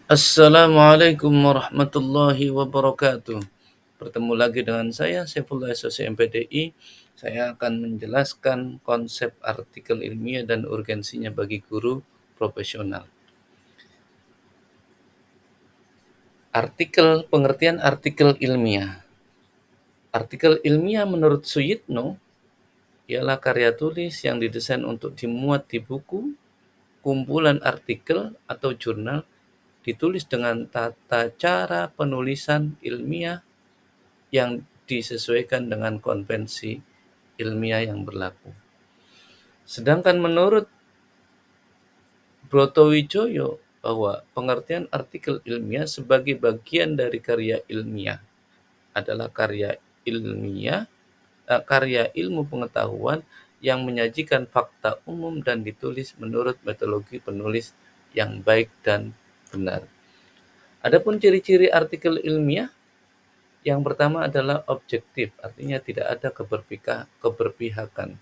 Assalamualaikum warahmatullahi wabarakatuh. Bertemu lagi dengan saya, Saifullah SOC MPDI. Saya akan menjelaskan konsep artikel ilmiah dan urgensinya bagi guru profesional. Pengertian artikel ilmiah. Artikel ilmiah menurut Suyitno ialah karya tulis yang didesain untuk dimuat di buku, kumpulan artikel, atau jurnal, ditulis dengan tata cara penulisan ilmiah yang disesuaikan dengan konvensi ilmiah yang berlaku. Sedangkan menurut Brotowijoyo bahwa pengertian artikel ilmiah sebagai bagian dari karya ilmiah adalah karya ilmu pengetahuan yang menyajikan fakta umum dan ditulis menurut metodologi penulis yang baik dan benar. Adapun ciri-ciri artikel ilmiah, yang pertama adalah objektif, artinya tidak ada keberpihakan.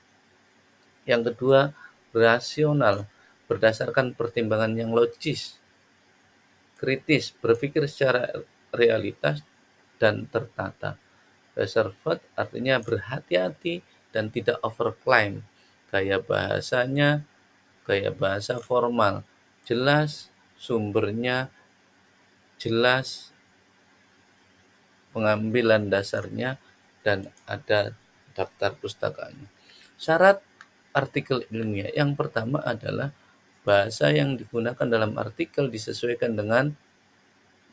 Yang kedua, rasional, berdasarkan pertimbangan yang logis, kritis, berpikir secara realitas dan tertata. Reserved artinya berhati-hati dan tidak overclaim. Gaya bahasa formal, jelas, sumbernya jelas, pengambilan dasarnya, dan ada daftar pustakanya. Syarat artikel ilmiah yang pertama adalah bahasa yang digunakan dalam artikel disesuaikan dengan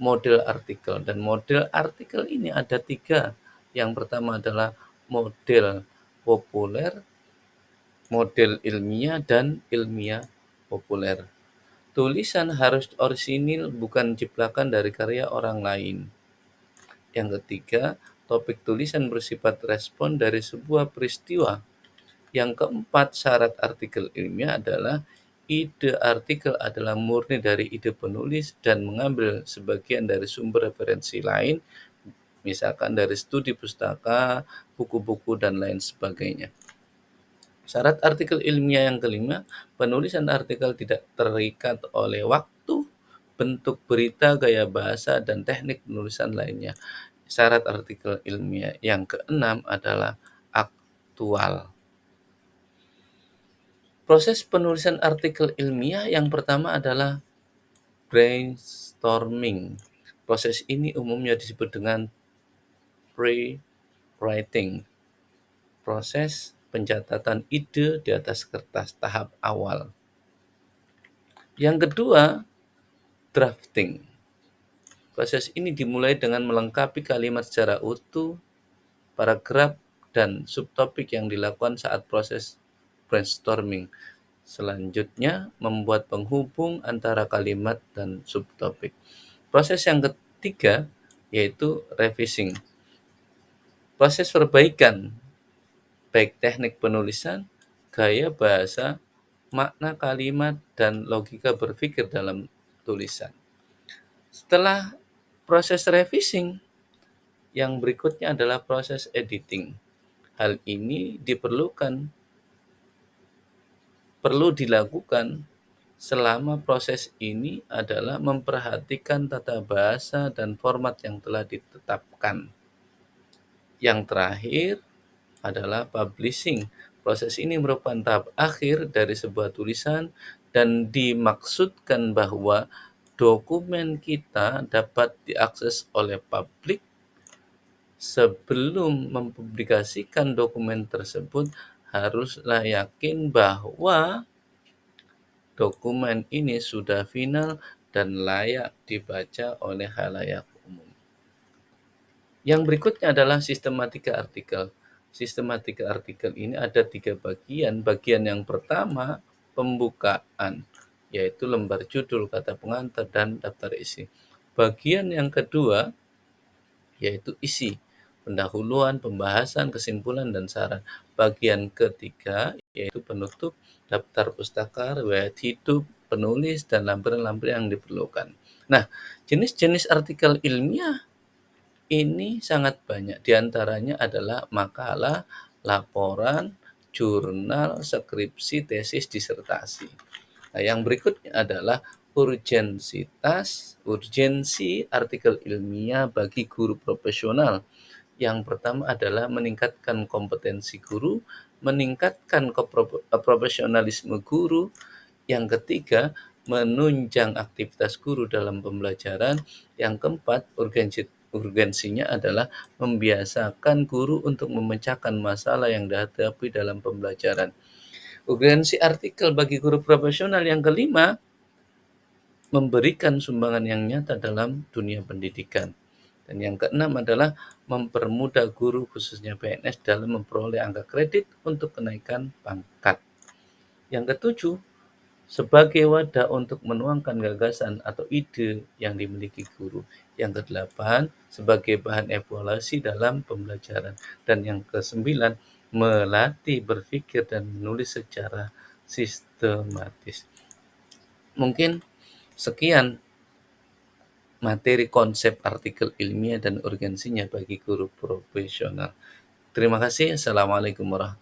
model artikel. Dan model artikel ini ada 3. Yang pertama adalah model populer, model ilmiah, dan ilmiah populer. Tulisan harus orisinil, bukan ciplakan dari karya orang lain. Yang ketiga, topik tulisan bersifat respon dari sebuah peristiwa. Yang keempat, syarat artikel ilmiah adalah ide artikel adalah murni dari ide penulis dan mengambil sebagian dari sumber referensi lain, misalkan dari studi pustaka, buku-buku, dan lain sebagainya. Syarat artikel ilmiah yang kelima, penulisan artikel tidak terikat oleh waktu, bentuk berita, gaya bahasa, dan teknik penulisan lainnya. Syarat artikel ilmiah yang keenam adalah aktual. Proses penulisan artikel ilmiah yang pertama adalah brainstorming. Proses ini umumnya disebut dengan pre-writing, proses pencatatan ide di atas kertas tahap awal. Yang kedua, drafting. Proses ini dimulai dengan melengkapi kalimat secara utuh, paragraf, dan subtopik yang dilakukan saat proses brainstorming. Selanjutnya, membuat penghubung antara kalimat dan subtopik. Proses yang ketiga yaitu revising. Proses perbaikan, baik teknik penulisan, gaya bahasa, makna kalimat, dan logika berpikir dalam tulisan. Setelah proses revising, yang berikutnya adalah proses editing. Hal ini perlu dilakukan selama proses ini adalah memperhatikan tata bahasa dan format yang telah ditetapkan. Yang terakhir adalah publishing. Proses ini merupakan tahap akhir dari sebuah tulisan dan dimaksudkan bahwa dokumen kita dapat diakses oleh publik. Sebelum mempublikasikan dokumen tersebut, haruslah yakin bahwa dokumen ini sudah final dan layak dibaca oleh khalayak umum. Yang berikutnya adalah sistematika artikel. Sistematika artikel ini ada 3 bagian. Bagian yang pertama, pembukaan, yaitu lembar judul, kata pengantar, dan daftar isi. Bagian yang kedua, yaitu isi, pendahuluan, pembahasan, kesimpulan, dan saran. Bagian ketiga, yaitu penutup, daftar pustaka, riwayat hidup, penulis, dan lampiran-lampiran yang diperlukan. Nah, jenis-jenis artikel ilmiah ini sangat banyak. Di antaranya adalah makalah, laporan, jurnal, skripsi, tesis, disertasi. Nah, yang berikutnya adalah urgensi artikel ilmiah bagi guru profesional. Yang pertama adalah meningkatkan kompetensi guru, meningkatkan profesionalisme guru. Yang ketiga, menunjang aktivitas guru dalam pembelajaran. Yang keempat, urgensinya adalah membiasakan guru untuk memecahkan masalah yang dihadapi dalam pembelajaran. Urgensi artikel bagi guru profesional yang kelima, memberikan sumbangan yang nyata dalam dunia pendidikan. Dan yang keenam adalah mempermudah guru khususnya PNS dalam memperoleh angka kredit untuk kenaikan pangkat. Yang ketujuh, sebagai wadah untuk menuangkan gagasan atau ide yang dimiliki guru. Yang kedelapan, sebagai bahan evaluasi dalam pembelajaran. Dan yang kesembilan, melatih berpikir dan menulis secara sistematis. Mungkin sekian materi konsep artikel ilmiah dan urgensinya bagi guru profesional. Terima kasih. Assalamualaikum warahmatullahi wabarakatuh.